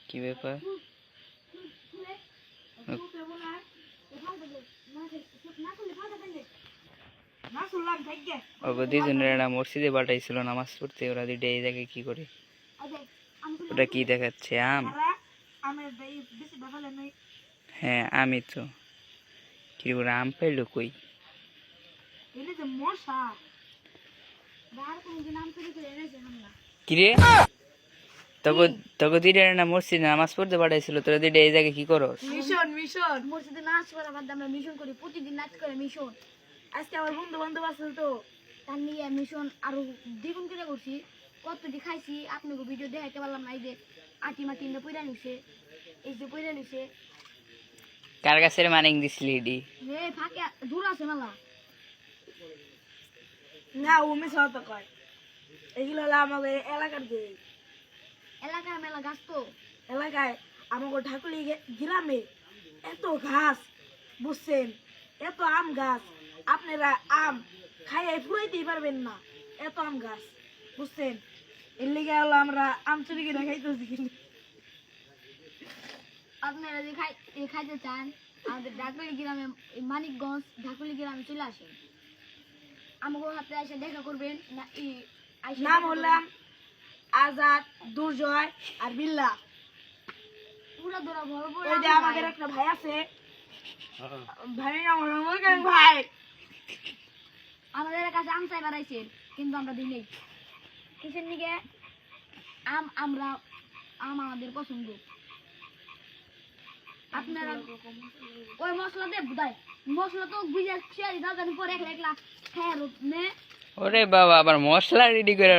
কি ব্যাপার? ওকে দুজনের মসজিদে পাঠাইছিল নামাজ পড়তে, ওরা দুইটা এই জায়গায় কি করে? ওটা কি দেখাচ্ছে? আম? হ্যাঁ আমি তো কি করে আম পাইলো কই? কিরে তোকে তোকে দুইটা না মসজিদে নামাজ পড়তে পাঠাইছিল, তোরা দুইটা এই জায়গায় কি করো? মিশন মিশন মসজিদে নাচ করা বাদ আমরা মিশন করি, প্রতিদিন নাচ করে মিশন। আজকে আমার বন্ধু বান্ধব আছে তো, তার নিয়ে মিশন আরো দ্বিগুণ করে করছি। কতটি খাইছি আপনাকে ভিডিও দেখাইতে পারলাম না। এই যে আটি মাটি পয়রা নিছে, এই যে পয়রা নিছে। কার কাছে মানিং দিছিলি এডি? রে ফাঁকে দূর আছে মেলা না ও মিশাও তো কয় এগুলো হলো আমাদের এলাকার যে এলাকার মেলা গাছ তো এলাকায় আমাকে ঢাকুলি গ্রামে এত ঘাস বুঝছেন, এত আম গাছ আপনারা আম খাইয়ে ফুরাইতেই পারবেন না, এত আম গাছ বুঝছেন। এর লেগে হলো আমরা আম চুরি করে খাইতেছি। কিন্তু আপনারা যে খাইতে চান আমাদের ঢাকুলি গ্রামে, মানিকগঞ্জ ঢাকুলি গ্রামে চলে আসেন। আমাকে হাতে এসে দেখা করবেন। নাম হলাম আজাদ, দুর্জয় আর বিল্লা। পুরা ধরা বড় বড় ওই যে আমাদের একটা ভাই আছে, ভাই নাম হলো মুরগান ভাই। আমাদের কাছে আম চাই বাড়াইছেন কিন্তু আমরা দিই নেই। কিসের নিকে? আম আমরা আম আমাদের পছন্দ। আপনারা ওই মশলা দিয়ে বুঝাই, মশলা তো বুঝে শেয়ারি দাও, জানি পরে একলা একলা খায় নে। ওরে বাবা, আবার মশলা রেডি করে